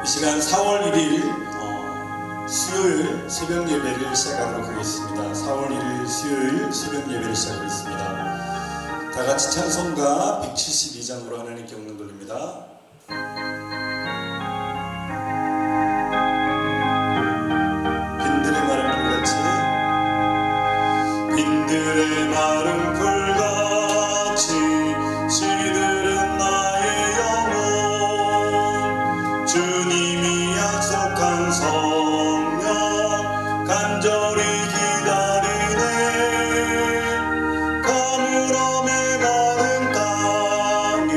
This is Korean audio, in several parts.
이 시간 4월 1일 수요일 새벽 예배를 시작하도록 하겠습니다. 4월 1일 수요일 새벽 예배를 시작하겠습니다. 다 같이 찬송가 172장으로 하나님께 영광 돌립니다. 빈들의 마른 불같이 빈들의 마른 불같이 시들은 나의 영혼 주님이 약속한 성령 간절히 기다리네 가물함에 마른 땅에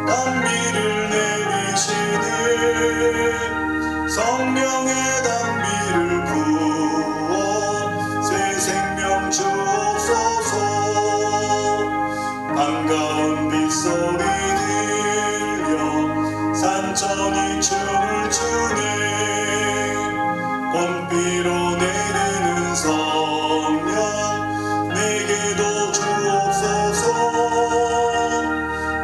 단비를 내리시네 성령의 단비를 부어 새 생명 주옵소서 반가운 빗소리 들려 산천이 춤을 추네 봄비로 내리는 성령 내게도 주옵소서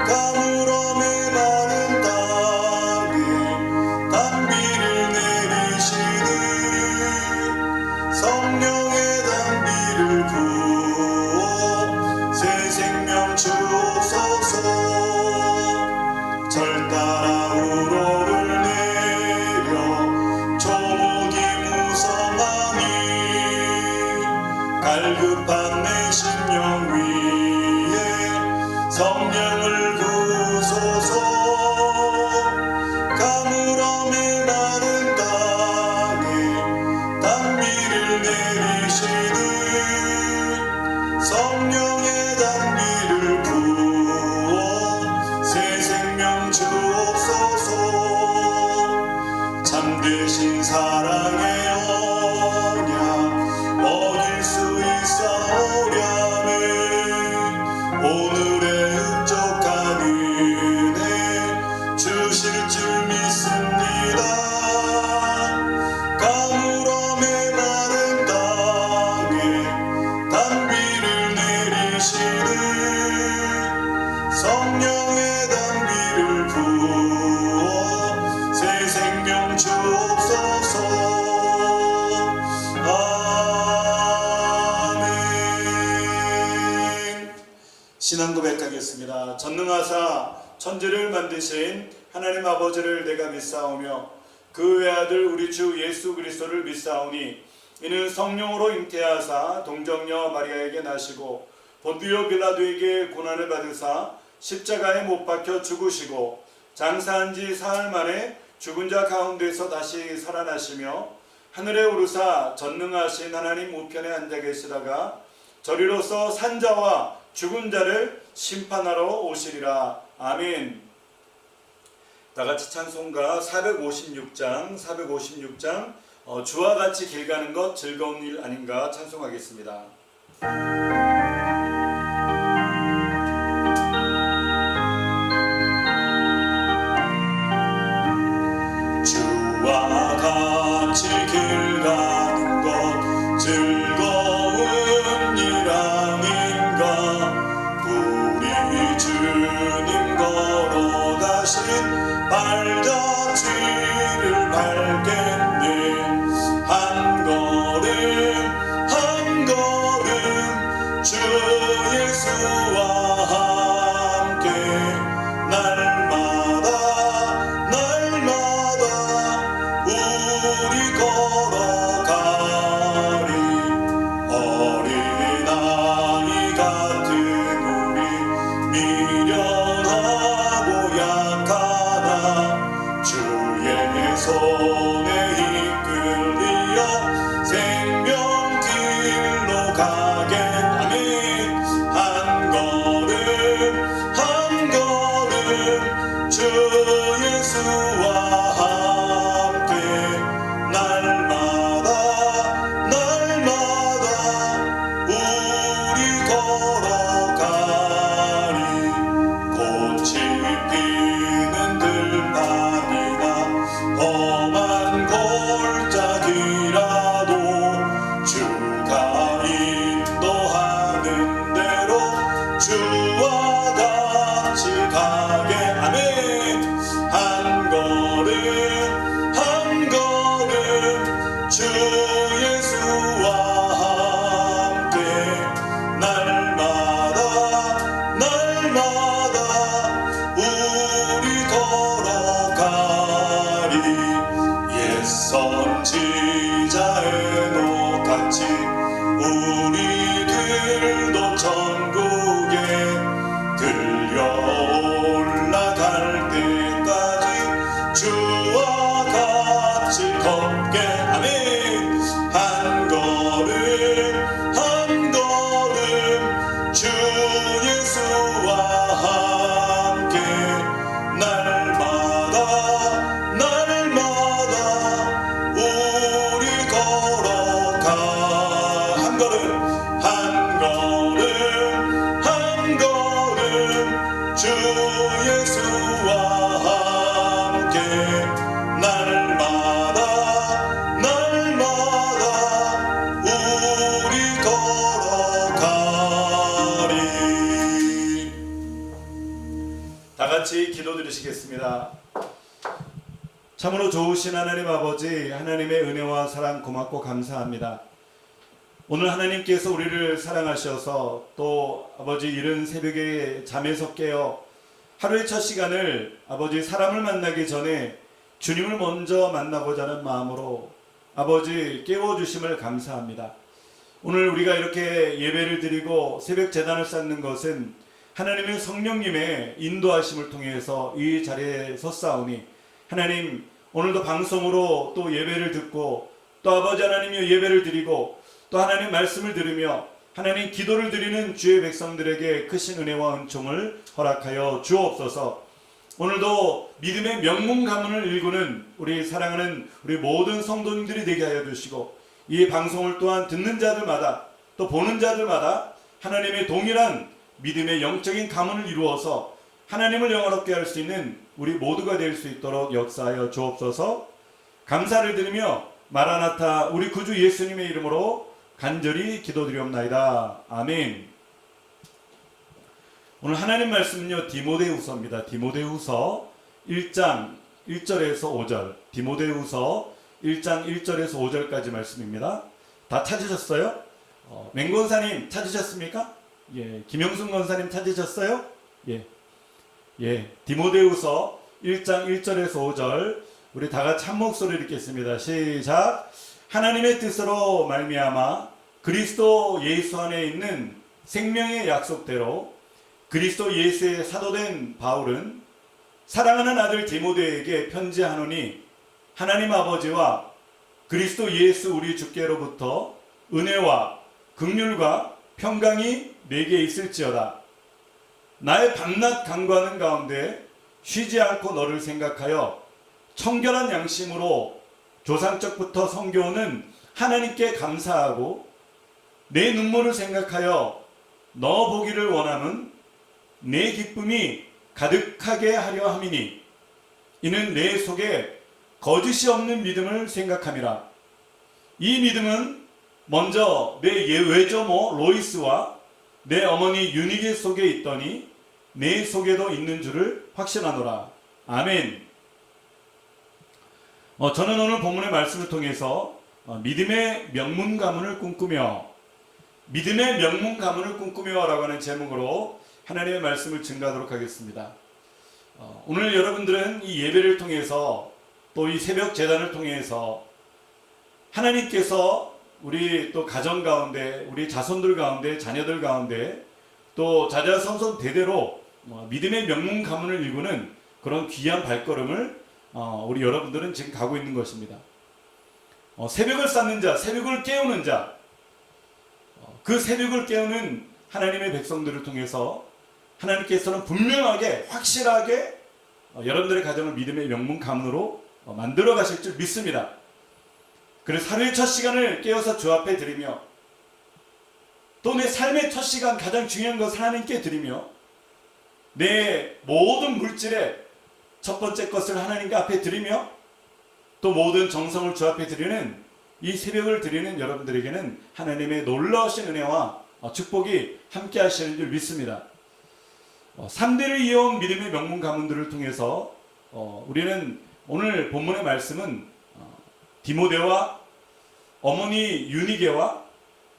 가물함에 마른 땅에 단비를 내리시니 성령의 단비를 부어 새 생명 주옵소서 절 따라 우로를 내려 조목이 무성하니 갈급한 내 심령 위에 성령을 부소서 가물함에 마른 땅에 단비를 내리시니 성령의 단비를 부어 새 생명 주옵소서 참되신 사랑의 언약 어길 수 있사오려면 오늘의 흡족한 은혜 주실 줄 믿습니다 가물함에 마른 땅에 단비를 내리시니 성령의 단비를 부어 새 생명 주옵소서 아멘. 신앙 고백하겠습니다. 전능하사 천지를 만드신 하나님 아버지를 내가 믿사오며 그 외아들 우리 주 예수 그리스도를 믿사오니 이는 성령으로 잉태하사 동정녀 마리아에게 나시고 본디오 빌라도에게 고난을 받으사 십자가에 못 박혀 죽으시고 장사한 지 사흘 만에 죽은 자 가운데서 다시 살아나시며 하늘에 오르사 전능하신 하나님 우편에 앉아 계시다가 저리로서 산자와 죽은 자를 심판하러 오시리라. 아멘. 다같이 찬송가 456장 주와 같이 길 가는 것 즐거운 일 아닌가 찬송하겠습니다. 주와 같이 길 가는 것 즐거운 일 아닌가 우리 주님 걸어가신 발자취를 밟겠네 한 걸음 주 예수와 함께 날마다 우리 걸어가리 어린아이 같은 우리 미련하고 약하나 주의 손에 이끌리어 생명길로 가게 아멘 한 걸음 주 예수와 함께 날마다 우리 걸어가리 꽃이 피는 들판이나 험한 골짜기라도 주가 인도하는 대로 주와 같이 가게 아멘 한 걸음 예수와 함께 날마다 우리 걸어가리. 다 같이 기도드리시겠습니다. 참으로 좋으신 하나님 아버지, 하나님의 은혜와 사랑 고맙고 감사합니다. 오늘 하나님께서 우리를 사랑하셔서 또 아버지 이른 새벽에 잠에서 깨어 하루의 첫 시간을 아버지 사람을 만나기 전에 주님을 먼저 만나고자 하는 마음으로 아버지 깨워주심을 감사합니다. 오늘 우리가 이렇게 예배를 드리고 새벽 제단을 쌓는 것은 하나님의 성령님의 인도하심을 통해서 이 자리에 섰사오니 하나님 오늘도 방송으로 또 예배를 듣고 또 아버지 하나님의 예배를 드리고 또 하나님 말씀을 들으며 하나님 기도를 드리는 주의 백성들에게 크신 은혜와 은총을 허락하여 주옵소서. 오늘도 믿음의 명문 가문을 일구는 우리 사랑하는 우리 모든 성도님들이 되게 하여 주시고 이 방송을 또한 듣는 자들마다 또 보는 자들마다 하나님의 동일한 믿음의 영적인 가문을 이루어서 하나님을 영화롭게 할 수 있는 우리 모두가 될 수 있도록 역사하여 주옵소서. 감사를 드리며 마라나타 우리 구주 예수님의 이름으로 간절히 기도드리옵나이다. 아멘. 오늘 하나님 말씀은요 디모데후서입니다. 디모데후서 1장 1절에서 5절, 디모데후서 1장 1절에서 5절까지 말씀입니다. 다 찾으셨어요? 맹권사님 찾으셨습니까? 예, 김영순 권사님 찾으셨어요? 예, 디모데후서 1장 1절에서 5절 우리 다 같이 한 목소리를 읽겠습니다. 시작. 하나님의 뜻으로 말미암아 그리스도 예수 안에 있는 생명의 약속대로 그리스도 예수의 사도된 바울은 사랑하는 아들 디모데에게 편지하노니 하나님 아버지와 그리스도 예수 우리 주께로부터 은혜와 긍휼과 평강이 내게 있을지어다. 나의 밤낮 간구하는 가운데 쉬지 않고 너를 생각하여 청결한 양심으로 조상적부터 섬겨오는 하나님께 감사하고 내 눈물을 생각하여 너 보기를 원하는 내 기쁨이 가득하게 하려 함이니 이는 내 속에 거짓이 없는 믿음을 생각함이라. 이 믿음은 먼저 내 외조모 로이스와 내 어머니 유니게 속에 있더니 내 속에도 있는 줄을 확신하노라. 아멘. 저는 오늘 본문의 말씀을 통해서 믿음의 명문 가문을 꿈꾸며 믿음의 명문 가문을 꿈꾸며 라고 하는 제목으로 하나님의 말씀을 증거하도록 하겠습니다. 오늘 여러분들은 이 예배를 통해서 또 이 새벽 제단을 통해서 하나님께서 우리 또 가정 가운데 우리 자손들 가운데 자녀들 가운데 또 자자손손 대대로 믿음의 명문 가문을 이루는 그런 귀한 발걸음을 우리 여러분들은 지금 가고 있는 것입니다. 새벽을 쌓는 자, 새벽을 깨우는 자, 그 새벽을 깨우는 하나님의 백성들을 통해서 하나님께서는 분명하게 확실하게 여러분들의 가정을 믿음의 명문 가문으로 만들어 가실 줄 믿습니다. 그래서 하루의 첫 시간을 깨어서 주 앞에 드리며 또 내 삶의 첫 시간 가장 중요한 것을 하나님께 드리며 내 모든 물질의 첫 번째 것을 하나님께 앞에 드리며 또 모든 정성을 주 앞에 드리는 이 새벽을 드리는 여러분들에게는 하나님의 놀라우신 은혜와 축복이 함께 하시는 줄 믿습니다. 3대를 이어온 믿음의 명문 가문들을 통해서 우리는 오늘 본문의 말씀은 디모데와 어머니 유니게와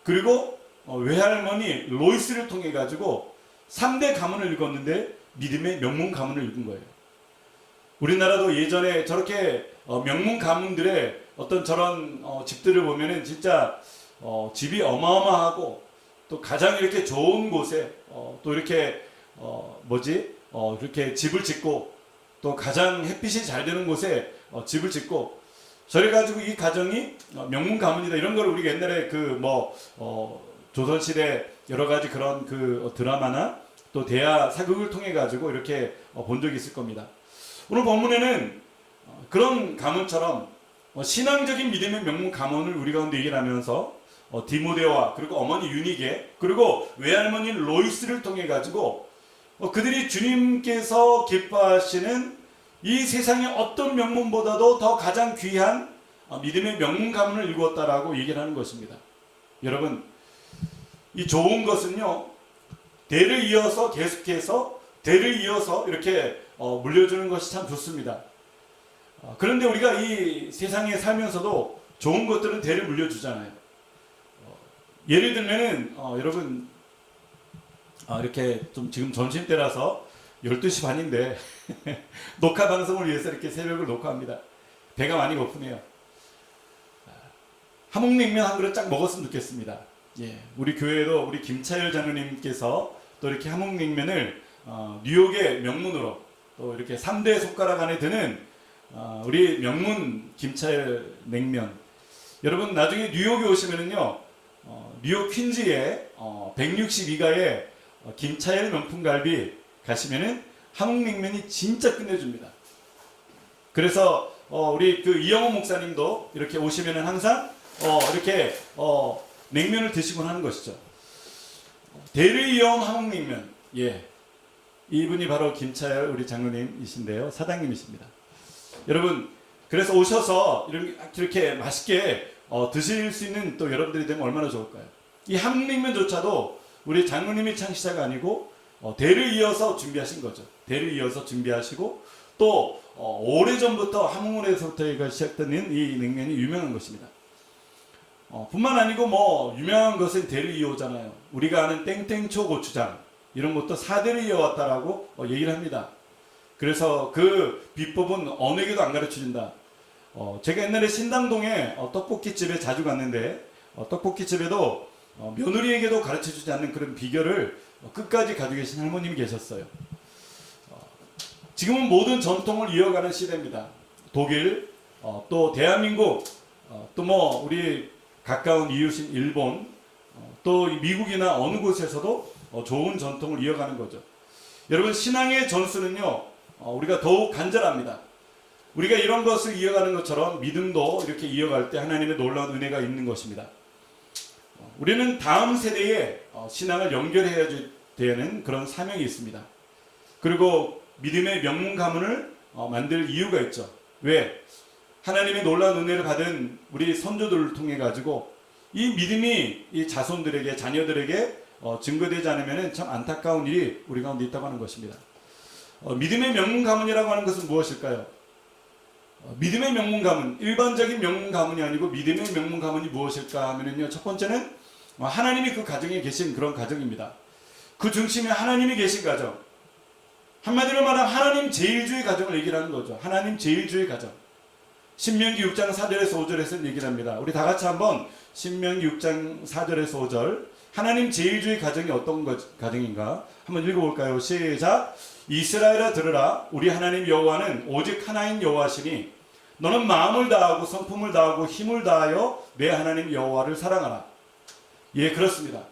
그리고 외할머니 로이스를 통해 가지고 3대 가문을 읽었는데 믿음의 명문 가문을 읽은 거예요. 우리나라도 예전에 저렇게 명문 가문들의 어떤 저런 집들을 보면은 진짜 집이 어마어마하고 또 가장 이렇게 좋은 곳에 또 이렇게 이렇게 집을 짓고 또 가장 햇빛이 잘 되는 곳에 집을 짓고 저래 가지고 이 가정이 명문 가문이다 이런 걸 우리가 옛날에 조선시대 여러 가지 그런 그 드라마나 또 대하 사극을 통해 가지고 이렇게 본 적이 있을 겁니다. 오늘 본문에는 그런 가문처럼 신앙적인 믿음의 명문 가문을 우리 가운데 얘기를 하면서 디모데와 그리고 어머니 유니게 그리고 외할머니 로이스를 통해 가지고 그들이 주님께서 기뻐하시는 이 세상의 어떤 명문보다도 더 가장 귀한 믿음의 명문 가문을 이루었다라고 얘기를 하는 것입니다. 여러분, 이 좋은 것은요, 대를 이어서 계속해서 대를 이어서 이렇게 물려주는 것이 참 좋습니다. 그런데 우리가 이 세상에 살면서도 좋은 것들은 대를 물려주잖아요. 예를 들면은 여러분, 이렇게 좀 지금 점심때라서 12시 반인데 녹화 방송을 위해서 이렇게 새벽을 녹화합니다. 배가 많이 고프네요. 함흥냉면 한 그릇 쫙 먹었으면 좋겠습니다. 예, 우리 교회에도 우리 김차열 장로님께서 또 이렇게 함흥냉면을 뉴욕의 명문으로 또 이렇게 3대 손가락 안에 드는 우리 명문 김차열 냉면. 여러분 나중에 뉴욕에 오시면은요, 뉴욕 퀸즈의 162가의 김차열 명품갈비 가시면은 함흥냉면이 진짜 끝내줍니다. 그래서 우리 그 이영호 목사님도 이렇게 오시면은 항상 이렇게 냉면을 드시곤 하는 것이죠. 대를 이어온 함흥냉면. 예, 이분이 바로 김차열 우리 장로님이신데요, 사장님이십니다. 여러분, 그래서 오셔서 이렇게 맛있게 드실 수 있는 또 여러분들이 되면 얼마나 좋을까요? 이 함흥냉면조차도 우리 장로님이 창시자가 아니고 대를 이어서 준비하신 거죠. 대를 이어서 준비하시고 또 오래전부터 함흥원에서부터 시작되는 이 냉면이 유명한 것입니다. 뿐만 아니고 뭐 유명한 것은 대를 이어오잖아요. 우리가 아는 땡땡초 고추장 이런 것도 4대를 이어왔다라고 얘기를 합니다. 그래서 그 비법은 어느에게도 안 가르쳐준다. 제가 옛날에 신당동에 떡볶이집에 자주 갔는데 떡볶이집에도 며느리에게도 가르쳐주지 않는 그런 비결을 끝까지 가지고 계신 할머님이 계셨어요. 지금은 모든 전통을 이어가는 시대입니다. 독일, 또 대한민국, 또 뭐 우리 가까운 이웃인 일본, 또 미국이나 어느 곳에서도 좋은 전통을 이어가는 거죠. 여러분, 신앙의 전수는요, 우리가 더욱 간절합니다. 우리가 이런 것을 이어가는 것처럼 믿음도 이렇게 이어갈 때 하나님의 놀라운 은혜가 있는 것입니다. 우리는 다음 세대에 신앙을 연결해야 되는 그런 사명이 있습니다. 그리고 믿음의 명문 가문을 만들 이유가 있죠. 왜? 하나님의 놀라운 은혜를 받은 우리 선조들을 통해 가지고 이 믿음이 이 자손들에게, 자녀들에게 증거되지 않으면 참 안타까운 일이 우리 가운데 있다고 하는 것입니다. 믿음의 명문 가문이라고 하는 것은 무엇일까요? 믿음의 명문 가문, 일반적인 명문 가문이 아니고 믿음의 명문 가문이 무엇일까 하면요, 첫 번째는 하나님이 그 가정에 계신 그런 가정입니다. 그 중심에 하나님이 계신 가정. 한마디로 말하면 하나님 제일주의 가정을 얘기를 하는 거죠. 하나님 제일주의 가정. 신명기 6장 4절에서 5절에서 얘기를 합니다. 우리 다 같이 한번 신명기 6장 4절에서 5절, 하나님 제일주의 가정이 어떤 가정인가 한번 읽어볼까요? 시작. 이스라엘아 들으라. 우리 하나님 여호와는 오직 하나인 여호와시니 너는 마음을 다하고 성품을 다하고 힘을 다하여 내 하나님 여호와를 사랑하라. 예, 그렇습니다.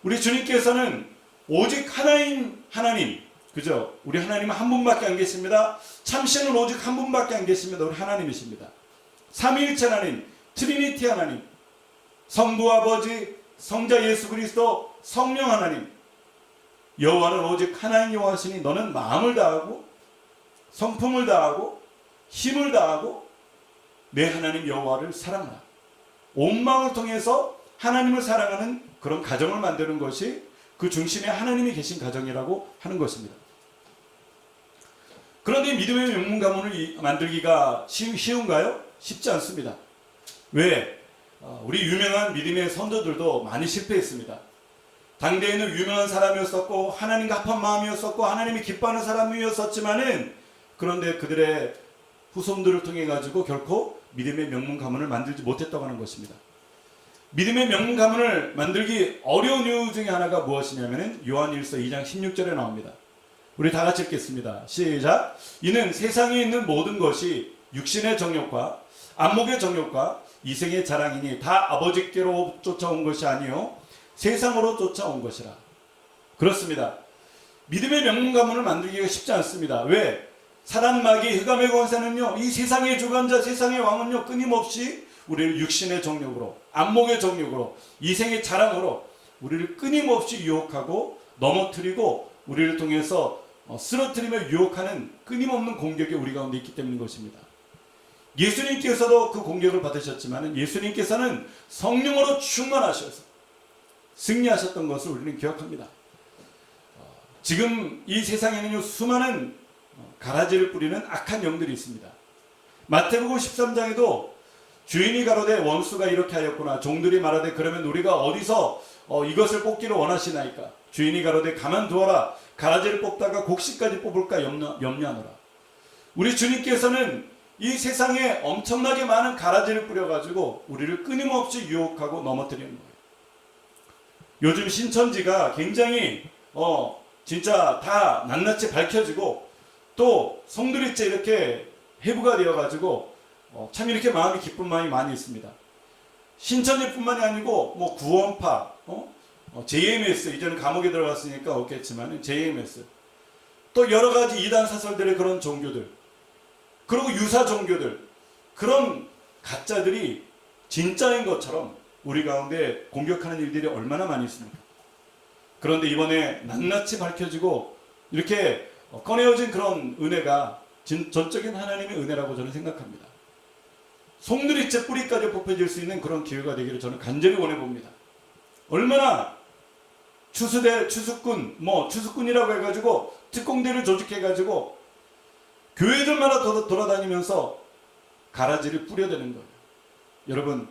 우리 주님께서는 오직 하나인 하나님, 그죠? 우리 하나님은 한 분밖에 안 계십니다. 참신은 오직 한 분밖에 안 계십니다. 우리 하나님이십니다. 삼위일체 하나님, 트리니티 하나님, 성부 아버지, 성자 예수 그리스도, 성령 하나님. 여호와는 오직 하나인 여호와시니 너는 마음을 다하고 성품을 다하고 힘을 다하고 내 하나님 여호와를 사랑하라. 온 마음을 통해서 하나님을 사랑하는 그런 가정을 만드는 것이 그 중심에 하나님이 계신 가정이라고 하는 것입니다. 그런데 믿음의 명문 가문을 만들기가 쉬운가요? 쉽지 않습니다. 왜? 우리 유명한 믿음의 선조들도 많이 실패했습니다. 당대에는 유명한 사람이었었고 하나님과 합한 마음이었었고 하나님이 기뻐하는 사람이었었지만은, 그런데 그들의 후손들을 통해 가지고 결코 믿음의 명문 가문을 만들지 못했다고 하는 것입니다. 믿음의 명문 가문을 만들기 어려운 이유 중에 하나가 무엇이냐면은 요한일서 2장 16절에 나옵니다. 우리 다 같이 읽겠습니다. 시작. 이는 세상에 있는 모든 것이 육신의 정욕과 안목의 정욕과 이생의 자랑이니 다 아버지께로 쫓아온 것이 아니요 세상으로 쫓아온 것이라. 그렇습니다. 믿음의 명문 가문을 만들기가 쉽지 않습니다. 왜? 사단 마귀 흑암의 권세는요, 이 세상의 주관자, 세상의 왕은요, 끊임없이 우리를 육신의 정욕으로, 안목의 정욕으로, 이생의 자랑으로 우리를 끊임없이 유혹하고 넘어뜨리고 우리를 통해서 쓰러뜨리며 유혹하는 끊임없는 공격이 우리 가운데 있기 때문인 것입니다. 예수님께서도 그 공격을 받으셨지만 예수님께서는 성령으로 충만하셔서 승리하셨던 것을 우리는 기억합니다. 지금 이 세상에는 수많은 가라지를 뿌리는 악한 영들이 있습니다. 마태복음 13장에도 주인이 가로되 원수가 이렇게 하였구나. 종들이 말하되 그러면 우리가 어디서 이것을 뽑기를 원하시나이까. 주인이 가로되 가만두어라. 가라지를 뽑다가 곡식까지 뽑을까 염려하노라. 우리 주님께서는 이 세상에 엄청나게 많은 가라지를 뿌려가지고 우리를 끊임없이 유혹하고 넘어뜨리는 거예요. 요즘 신천지가 굉장히 진짜 다 낱낱이 밝혀지고 또 성들이째 이렇게 해부가 되어가지고 참 이렇게 마음이 기쁜 마음이 많이 있습니다. 신천지뿐만이 아니고 뭐 구원파, JMS, 이제는 감옥에 들어갔으니까 없겠지만 JMS, 또 여러 가지 이단 사설들의 그런 종교들, 그리고 유사 종교들, 그런 가짜들이 진짜인 것처럼 우리 가운데 공격하는 일들이 얼마나 많이 있습니까? 그런데 이번에 낱낱이 밝혀지고 이렇게 꺼내어진 그런 은혜가 전적인 하나님의 은혜라고 저는 생각합니다. 송두리째 뿌리까지 뽑혀질 수 있는 그런 기회가 되기를 저는 간절히 원해봅니다. 얼마나 추수꾼, 추수꾼이라고 해가지고 특공대를 조직해가지고 교회들마다 돌아다니면서 가라지를 뿌려대는 거예요. 여러분,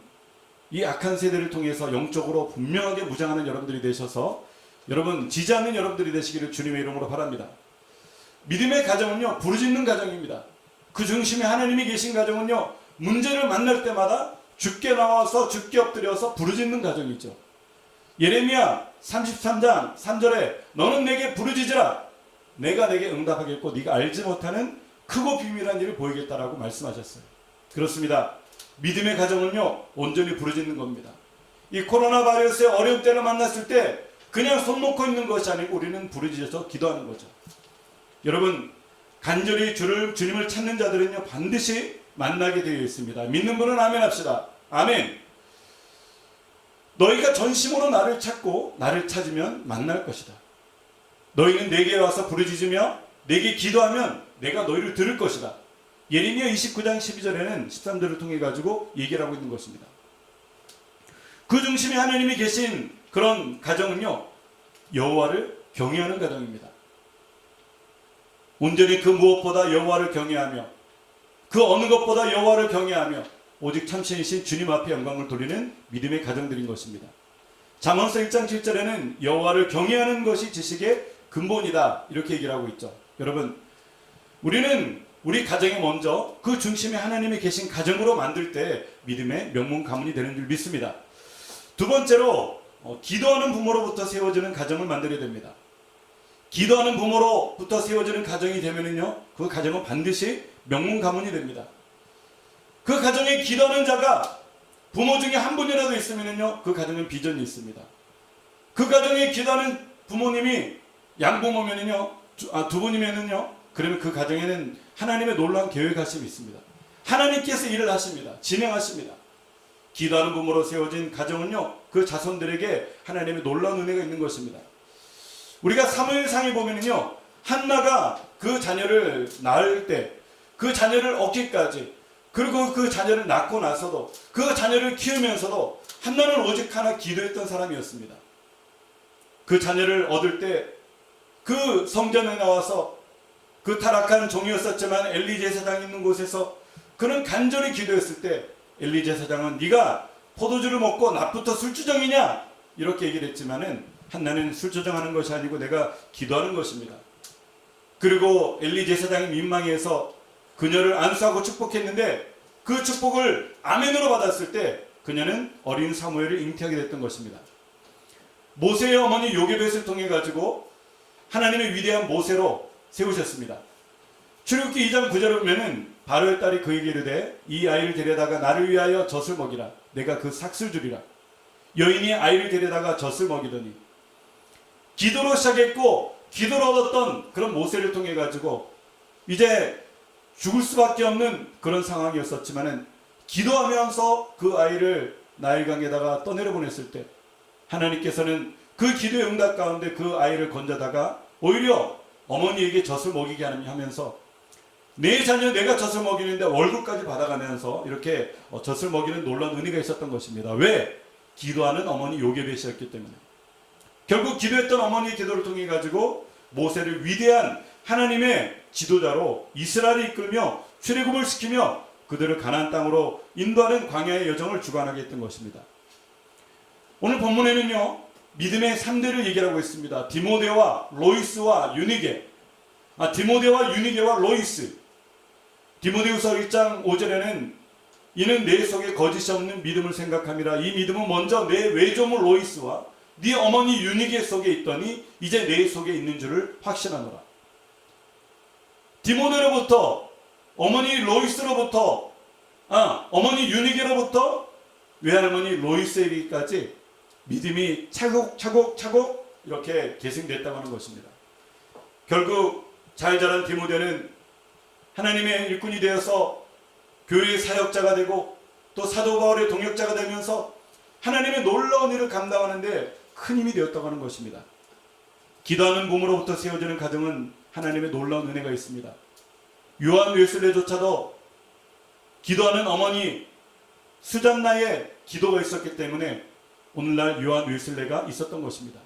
이 악한 세대를 통해서 영적으로 분명하게 무장하는 여러분들이 되셔서 여러분 지지 않는 여러분들이 되시기를 주님의 이름으로 바랍니다. 믿음의 가정은요, 부르짖는 가정입니다. 그 중심에 하나님이 계신 가정은요, 문제를 만날 때마다 주께 나와서 주께 엎드려서 부르짖는 가정이죠. 예레미야 33장 3절에 너는 내게 부르짖으라. 내가 내게 응답하겠고 네가 알지 못하는 크고 비밀한 일을 보이겠다라고 말씀하셨어요. 그렇습니다. 믿음의 가정은요, 온전히 부르짖는 겁니다. 이 코로나 바이러스의 어려운 때를 만났을 때 그냥 손 놓고 있는 것이 아니고 우리는 부르짖어서 기도하는 거죠. 여러분, 간절히 주님을 찾는 자들은요, 반드시 만나게 되어 있습니다. 믿는 분은 아멘 합시다. 아멘. 너희가 전심으로 나를 찾고 나를 찾으면 만날 것이다. 너희는 내게 와서 부르짖으며 내게 기도하면 내가 너희를 들을 것이다. 예레미야 29장 12절에는 13절을 통해 가지고 얘기를 하고 있는 것입니다. 그 중심에 하나님이 계신 그런 가정은요, 여호와를 경외하는 가정입니다. 온전히 그 무엇보다 여호와를 경외하며 그 어느 것보다 여호와를 경외하며 오직 참신이신 주님 앞에 영광을 돌리는 믿음의 가정들인 것입니다. 잠언서 1장 7절에는 여호와를 경외하는 것이 지식의 근본이다, 이렇게 얘기를 하고 있죠. 여러분, 우리는 우리 가정에 먼저 그 중심에 하나님이 계신 가정으로 만들 때 믿음의 명문 가문이 되는 줄 믿습니다. 두 번째로 기도하는 부모로부터 세워지는 가정을 만들어야 됩니다. 기도하는 부모로부터 세워지는 가정이 되면은요, 그 가정은 반드시 명문 가문이 됩니다. 그 가정에 기도하는 자가 부모 중에 한 분이라도 있으면은요, 그 가정은 비전이 있습니다. 그 가정에 기도하는 부모님이 양부모면은요, 두 분이면은요, 그러면 그 가정에는 하나님의 놀라운 계획하심이 있습니다. 하나님께서 일을 하십니다. 진행하십니다. 기도하는 부모로 세워진 가정은요, 그 자손들에게 하나님의 놀라운 은혜가 있는 것입니다. 우리가 사무엘상에 보면은요, 한나가 그 자녀를 낳을 때, 그 자녀를 얻기까지, 그리고 그 자녀를 낳고 나서도, 그 자녀를 키우면서도 한나는 오직 하나 기도했던 사람이었습니다. 그 자녀를 얻을 때 그 성전에 나와서 그 타락한 종이었었지만 엘리 제사장이 있는 곳에서 그는 간절히 기도했을 때 엘리 제사장은 네가 포도주를 먹고 낮부터 술주정이냐, 이렇게 얘기를 했지만은 한나는 술주정하는 것이 아니고 내가 기도하는 것입니다. 그리고 엘리 제사장이 민망해서 그녀를 안수하고 축복했는데 그 축복을 아멘으로 받았을 때 그녀는 어린 사무엘을 잉태하게 됐던 것입니다. 모세의 어머니 요게벳을 통해 가지고 하나님의 위대한 모세로 세우셨습니다. 출애굽기 2장 9절을 보면은 바로의 딸이 그에게 이르되 이 아이를 데려다가 나를 위하여 젖을 먹이라. 내가 그 삭슬 주리라. 여인이 아이를 데려다가 젖을 먹이더니, 기도로 시작했고 기도로 얻었던 그런 모세를 통해 가지고 이제 죽을 수밖에 없는 그런 상황이었었지만은 기도하면서 그 아이를 나일강에다가 떠내려 보냈을 때 하나님께서는 그 기도의 응답 가운데 그 아이를 건져다가 오히려 어머니에게 젖을 먹이게 하면서 내 자녀 내가 젖을 먹이는데 월급까지 받아가면서 이렇게 젖을 먹이는 놀라운 은혜가 있었던 것입니다. 왜? 기도하는 어머니 요게벳이었기 때문에. 결국 기도했던 어머니의 기도를 통해 가지고 모세를 위대한 하나님의 지도자로 이스라엘을 이끌며 출애굽을 시키며 그들을 가나안 땅으로 인도하는 광야의 여정을 주관하게 했던 것입니다. 오늘 본문에는요, 믿음의 3대를 얘기하고 있습니다. 디모데와 로이스와 유니게. 디모데와 유니게와 로이스. 디모데후서 1장 5절에는 이는 내 속에 거짓이 없는 믿음을 생각함이라. 이 믿음은 먼저 내 외조모 로이스와 네 어머니 유니게 속에 있더니 이제 내 속에 있는 줄을 확신하노라. 디모데로부터, 어머니 로이스로부터, 어머니 유니게로부터 외할머니 로이스에게까지 믿음이 차곡차곡 이렇게 계승됐다고 하는 것입니다. 결국 잘 자란 디모데는 하나님의 일꾼이 되어서 교회의 사역자가 되고 또 사도 바울의 동역자가 되면서 하나님의 놀라운 일을 감당하는데 큰 힘이 되었다고 하는 것입니다. 기도하는 몸으로부터 세워지는 가정은 하나님의 놀라운 은혜가 있습니다. 요한 웨슬레조차도 기도하는 어머니 수잔나의 기도가 있었기 때문에 오늘날 요한 웨슬레가 있었던 것입니다.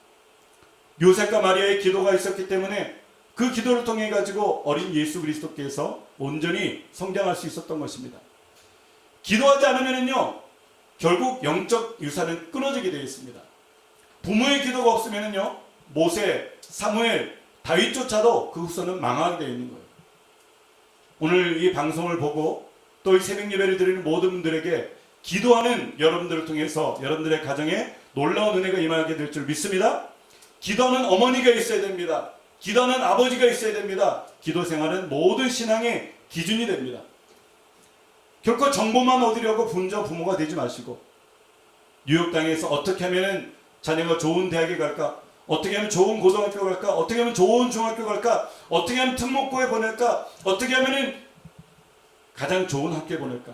요셉과 마리아의 기도가 있었기 때문에 그 기도를 통해 가지고 어린 예수 그리스도께서 온전히 성장할 수 있었던 것입니다. 기도하지 않으면요, 결국 영적 유산은 끊어지게 되어 있습니다. 부모의 기도가 없으면요, 모세, 사무엘, 다윗조차도 그 후손은 망하게 되어 있는 거예요. 오늘 이 방송을 보고 또 이 새벽 예배를 드리는 모든 분들에게 기도하는 여러분들을 통해서 여러분들의 가정에 놀라운 은혜가 임하게 될 줄 믿습니다. 기도하는 어머니가 있어야 됩니다. 기도하는 아버지가 있어야 됩니다. 기도 생활은 모든 신앙의 기준이 됩니다. 결코 정보만 얻으려고 분자 부모가 되지 마시고, 뉴욕 땅에서 어떻게 하면 자녀가 좋은 대학에 갈까, 어떻게 하면 좋은 고등학교 갈까, 어떻게 하면 좋은 중학교 갈까, 어떻게 하면 특목고에 보낼까, 어떻게 하면 가장 좋은 학교에 보낼까,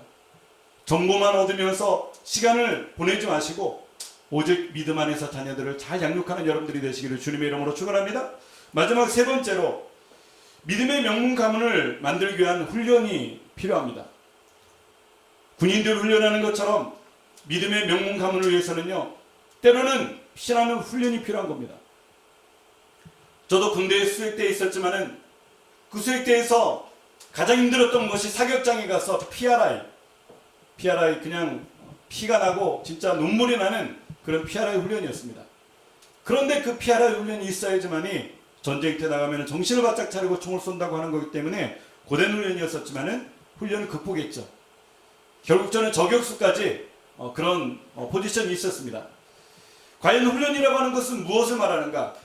정보만 얻으면서 시간을 보내지 마시고 오직 믿음 안에서 자녀들을 잘 양육하는 여러분들이 되시기를 주님의 이름으로 축원합니다. 마지막 세 번째로, 믿음의 명문 가문을 만들기 위한 훈련이 필요합니다. 군인들 훈련하는 것처럼 믿음의 명문 가문을 위해서는요, 때로는 피나는 훈련이 필요한 겁니다. 저도 군대에 수색대에 있었지만은 그 수색대에서 가장 힘들었던 것이 사격장에 가서 PRI 그냥 피가 나고 진짜 눈물이 나는 그런 PRI 훈련이었습니다. 그런데 그 PRI 훈련이 있어야지만이 전쟁터에 나가면 정신을 바짝 차리고 총을 쏜다고 하는 거기 때문에 고된 훈련이었었지만은 훈련을 극복했죠. 결국 저는 저격수까지 그런 포지션이 있었습니다. 과연 훈련이라고 하는 것은 무엇을 말하는가?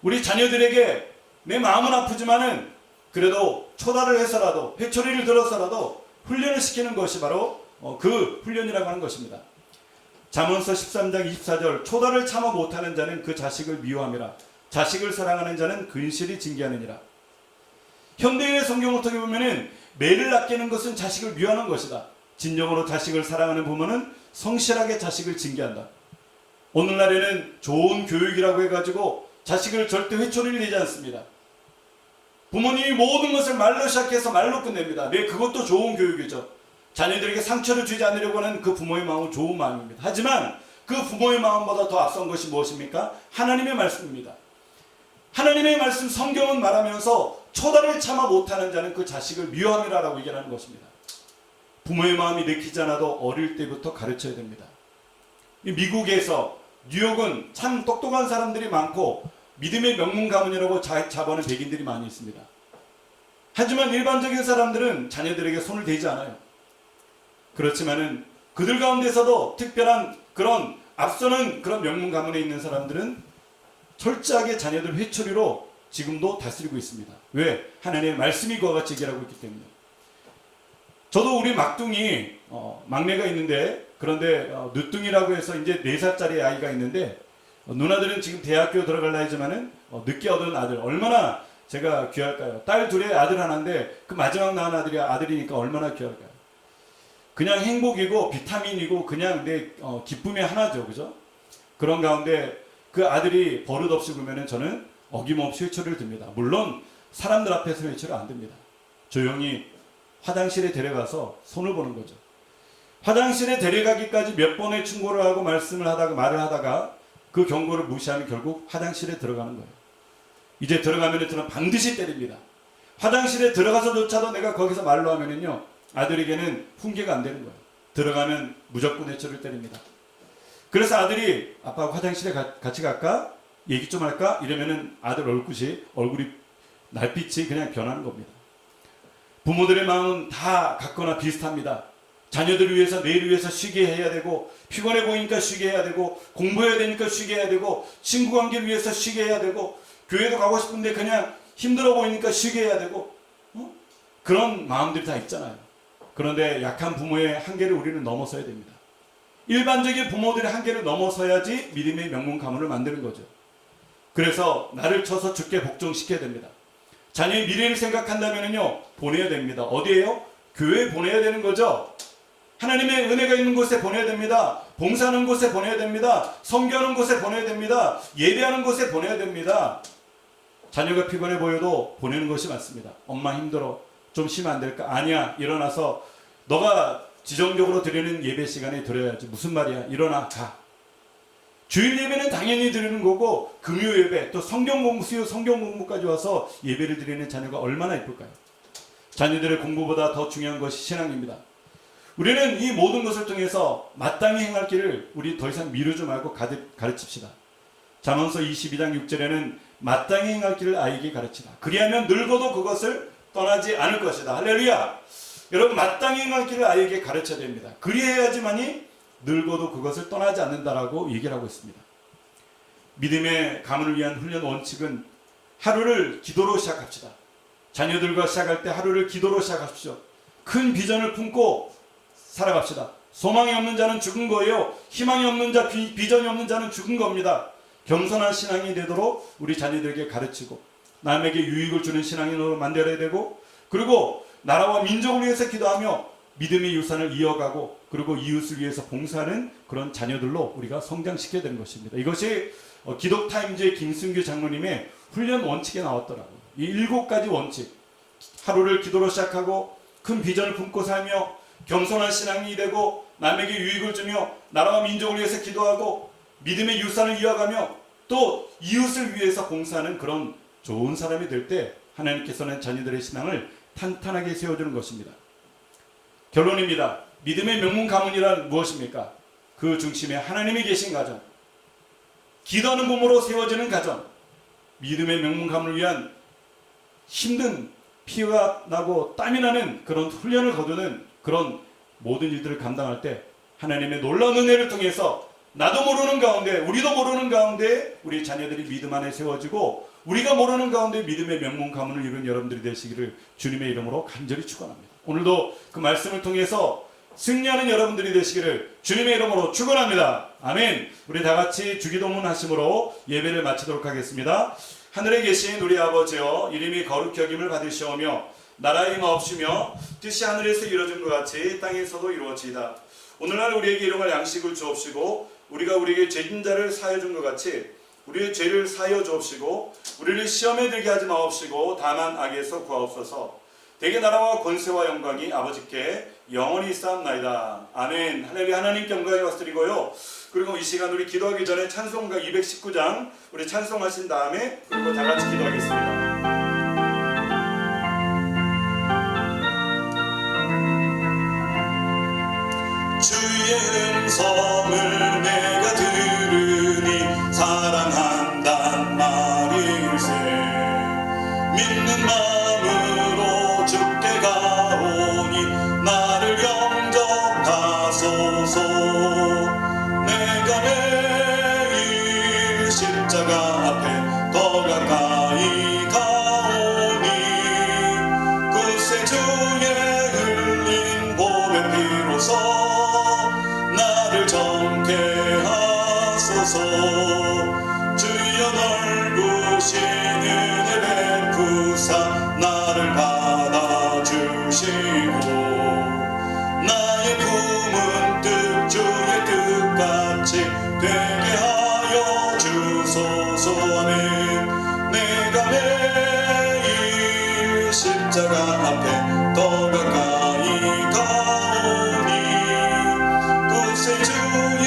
우리 자녀들에게 내 마음은 아프지만은 그래도 초달을 해서라도 회초리를 들어서라도 훈련을 시키는 것이 바로 그 훈련이라고 하는 것입니다. 잠언서 13장 24절, 초달을 참아 못하는 자는 그 자식을 미워함이라. 자식을 사랑하는 자는 근실이 징계하느니라. 현대인의 성경을 통해 보면은 매를 아끼는 것은 자식을 미워하는 것이다. 진정으로 자식을 사랑하는 부모는 성실하게 자식을 징계한다. 오늘날에는 좋은 교육이라고 해가지고 자식을 절대 회초리를 내지 않습니다. 부모님이 모든 것을 말로 시작해서 말로 끝냅니다. 네, 그것도 좋은 교육이죠. 자녀들에게 상처를 주지 않으려고 하는 그 부모의 마음은 좋은 마음입니다. 하지만 그 부모의 마음보다 더 앞선 것이 무엇입니까? 하나님의 말씀입니다. 하나님의 말씀 성경은 말하면서 초달을 참아 못하는 자는 그 자식을 미워함이라고 얘기하는 것입니다. 부모의 마음이 내키지 않아도 어릴 때부터 가르쳐야 됩니다. 미국에서 뉴욕은 참 똑똑한 사람들이 많고 믿음의 명문 가문이라고 자부하는 백인들이 많이 있습니다. 하지만 일반적인 사람들은 자녀들에게 손을 대지 않아요. 그렇지만은 그들 가운데서도 특별한 그런 앞서는 그런 명문 가문에 있는 사람들은 철저하게 자녀들 회초리로 지금도 다스리고 있습니다. 왜? 하나님의 말씀이 그와 같이 얘기하고 있기 때문에. 저도 우리 막둥이 막내가 있는데, 그런데 늦둥이라고 해서 이제 4살짜리 아이가 있는데, 누나들은 지금 대학교 들어갈 나이지만은 늦게 얻은 아들 얼마나 제가 귀할까요? 딸 둘에 아들 하나인데 그 마지막 낳은 아들이 아들이니까 얼마나 귀할까요? 그냥 행복이고 비타민이고 그냥 내 기쁨의 하나죠, 그죠? 그런 가운데 그 아들이 버릇없이 그러면은 저는 어김없이 외출을 듭니다. 물론 사람들 앞에서 외출은 안 됩니다. 조용히 화장실에 데려가서 손을 보는 거죠. 화장실에 데려가기까지 몇 번의 충고를 하고 말을 하다가 그 경고를 무시하면 결국 화장실에 들어가는 거예요. 이제 들어가면 저는 반드시 때립니다. 화장실에 들어가서조차도 내가 거기서 말로 하면은요, 아들에게는 훈계가 안 되는 거예요. 들어가면 무조건 외출을 때립니다. 그래서 아들이 아빠 화장실에 같이 갈까? 얘기 좀 할까? 이러면은 아들 얼굴이 날빛이 그냥 변하는 겁니다. 부모들의 마음은 다 같거나 비슷합니다. 자녀들을 위해서, 내일을 위해서 쉬게 해야 되고, 피곤해 보이니까 쉬게 해야 되고, 공부해야 되니까 쉬게 해야 되고, 친구 관계를 위해서 쉬게 해야 되고, 교회도 가고 싶은데 그냥 힘들어 보이니까 쉬게 해야 되고, 그런 마음들이 다 있잖아요. 그런데 약한 부모의 한계를 우리는 넘어서야 됩니다. 일반적인 부모들의 한계를 넘어서야지 믿음의 명문 가문을 만드는 거죠. 그래서 나를 쳐서 죽게 복종시켜야 됩니다. 자녀의 미래를 생각한다면요, 보내야 됩니다. 어디에요? 교회에 보내야 되는 거죠. 하나님의 은혜가 있는 곳에 보내야 됩니다. 봉사하는 곳에 보내야 됩니다. 성교하는 곳에 보내야 됩니다. 예배하는 곳에 보내야 됩니다. 자녀가 피곤해 보여도 보내는 것이 맞습니다. 엄마 힘들어, 좀 쉬면 안 될까? 아니야, 일어나서 너가 지정적으로 드리는 예배 시간에 드려야지. 무슨 말이야? 일어나, 가. 주일 예배는 당연히 드리는 거고, 금요 예배, 또 성경 공부, 수요 성경 공부까지 와서 예배를 드리는 자녀가 얼마나 예쁠까요? 자녀들의 공부보다 더 중요한 것이 신앙입니다. 우리는 이 모든 것을 통해서 마땅히 행할 길을 우리 더 이상 미루지 말고 가르칩시다. 잠언서 22장 6절에는 마땅히 행할 길을 아이에게 가르치라. 그리하면 늙어도 그것을 떠나지 않을 것이다. 할렐루야. 여러분, 마땅히 행할 길을 아이에게 가르쳐야 됩니다. 그리해야지만이 늙어도 그것을 떠나지 않는다라고 얘기를 하고 있습니다. 믿음의 가문을 위한 훈련 원칙은 하루를 기도로 시작합시다. 자녀들과 시작할 때 하루를 기도로 시작하십시오. 큰 비전을 품고 살아갑시다. 소망이 없는 자는 죽은 거예요. 희망이 없는 자, 비전이 없는 자는 죽은 겁니다. 겸손한 신앙이 되도록 우리 자녀들에게 가르치고, 남에게 유익을 주는 신앙인으로 만들어야 되고, 그리고 나라와 민족을 위해서 기도하며 믿음의 유산을 이어가고, 그리고 이웃을 위해서 봉사하는 그런 자녀들로 우리가 성장시켜야 되는 것입니다. 이것이 기독타임즈의 김승규 장로님의 훈련 원칙에 나왔더라고요. 이 7가지 원칙. 하루를 기도로 시작하고, 큰 비전을 품고 살며, 겸손한 신앙이 되고, 남에게 유익을 주며, 나라와 민족을 위해서 기도하고, 믿음의 유산을 이어가며, 또 이웃을 위해서 봉사하는 그런 좋은 사람이 될 때 하나님께서는 자녀들의 신앙을 탄탄하게 세워주는 것입니다. 결론입니다. 믿음의 명문 가문이란 무엇입니까? 그 중심에 하나님이 계신 가정, 기도하는 몸으로 세워지는 가정, 믿음의 명문 가문을 위한 힘든 피가 나고 땀이 나는 그런 훈련을 거두는 그런 모든 일들을 감당할 때 하나님의 놀라운 은혜를 통해서 나도 모르는 가운데, 우리도 모르는 가운데 우리 자녀들이 믿음 안에 세워지고, 우리가 모르는 가운데 믿음의 명문 가문을 이룬 여러분들이 되시기를 주님의 이름으로 간절히 축원합니다. 오늘도 그 말씀을 통해서 승리하는 여러분들이 되시기를 주님의 이름으로 축원합니다. 아멘. 우리 다 같이 주기도문 하심으로 예배를 마치도록 하겠습니다. 하늘에 계신 우리 아버지여, 이름이 거룩히 여김을 받으시오며 나라의 임하옵시며 뜻이 하늘에서 이루어진 것 같이 땅에서도 이루어지이다. 오늘날 우리에게 일용할 양식을 주옵시고, 우리가 우리에게 죄진 자를 사하여 준 것 같이 우리의 죄를 사하여 주옵시고, 우리를 시험에 들게 하지 마옵시고 다만 악에서 구하옵소서. 대개 나라와 권세와 영광이 아버지께 영원히 있사옵나이다. 아멘. 할렐루야. 하나님께 영광을 드리고요. 그리고 이 시간 우리 기도하기 전에 찬송가 219장 우리 찬송하신 다음에 그리고 다 같이 기도하겠습니다. 주의 음성을 내가 들으니 사랑한단 말일세. 믿는 마음으로 주께 가오니 나를 영접하소서. 내가 매일 십자가 앞에 더 가까이 가오니 그새 주의 흘린 보배 피로써 나를 정케 하소서. 주여 넓으신 은혜 베푸사 나를 받아주시고, 나의 품은 뜻 주의 뜻같이 되게 하여 주소서. 아멘. 내 더 가까이 가오니 구세주의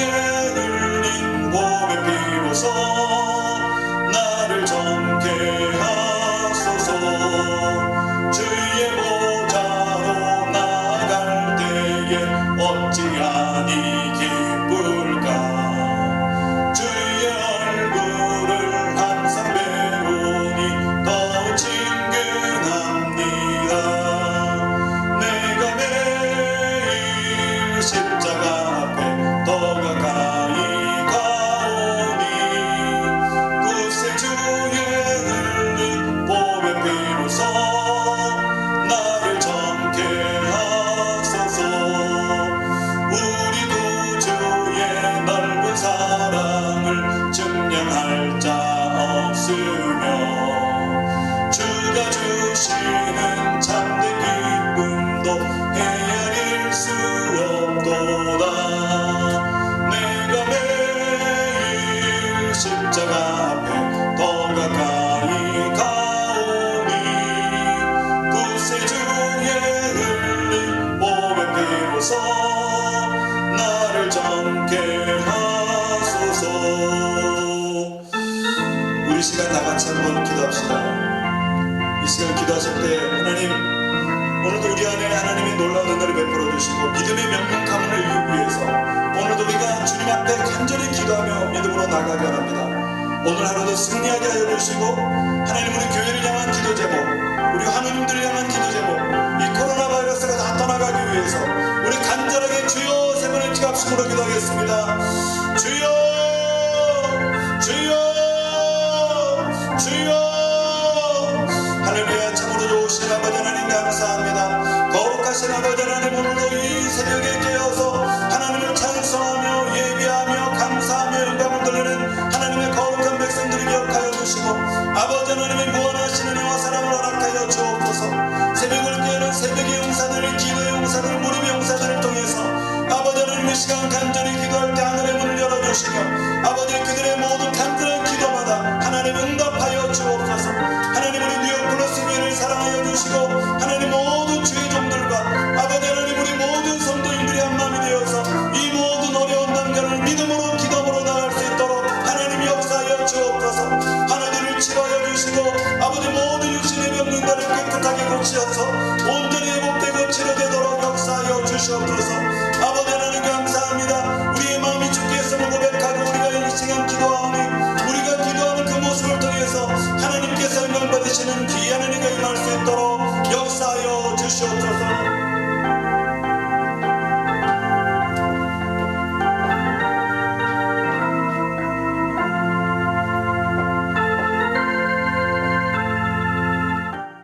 흘린 보배 피로써 나를 정케 하소서. 주의 보좌로 나갈 때에 어찌하니 기쁠까. 주의 얼굴을 항상 배우니 더욱 친근합니다. 내가 매일 십자가 앞에 더 가까이 가오니 구세주의 흘린 보배 피로써 나를 정케 하소서. 우리 구주의 넓은 사랑을 증명할 자 없으며 주가 주시는 참된 기쁨도 헤아릴 수 없도다. 내가 매일 십자가 앞에 더 가까이 가오니 구세주의 흘린 보배 피로써 나를 정케 하소서. 우리 시간 다 같이 한번 기도합시다. 이 시간 기도하실 때 하나님, 오늘도 우리 안에 하나님의 놀라운 은혜를 베풀어 주시고 믿음의 명문 가문을 위해서 오늘도 우리가 주님 앞에 간절히 기도하며 믿음으로 나가게 합니다. 오늘 하루도 승리하게 하여 주시고 하나님, 우리 교회를 향한 기도 제목, 우리 하느님들을 향한 기도 제목, 이 코로나 바이러스가 다 떠나가기 위해서 우리 간절하게 주여 세 번의 기합심으로 기도하겠습니다. 주여, 주여, 주여. 할렐루야. 참으로 좋으신 아버지 하나님 감사합니다. 거룩하신 아버지 하나님, 오늘도 이 새벽에 깨어서 하나님을 찬송하며 예배하며 감사하며 영광을 돌리는 하나님의 거룩한 백성들을 기억하여 주시고 아버지 하나님의 무한하신 은혜와 사랑을 허락하여 주옵소서. 새벽을 깨우는 새벽의 용사들을, 기도의 용사들을, 무릎의 용사들을 통해서 아버지 하나님 이 시간 간절히 기도할 때 하늘의 문을 열어주시며 아버지 그들의 모든 간절한 기도마다 하나님 응답하여 주옵소서. 하나님, 우리 뉴욕 플러스교회를 사랑하여 주시고 하나님 모든 주의 종들과 아버지 하나님 우리 모든 성도님들이 한마음이 되어서 이 모든 어려운 난간을 믿음으로 기도로 나갈 수 있도록 하나님 역사하여 주옵소서. 하나님을 치료하여 주시고 아버지 모든 육신의 병든자를 깨끗하게 고치셔서 온전히 회복되고 치료되도록 역사하여 주시옵소서.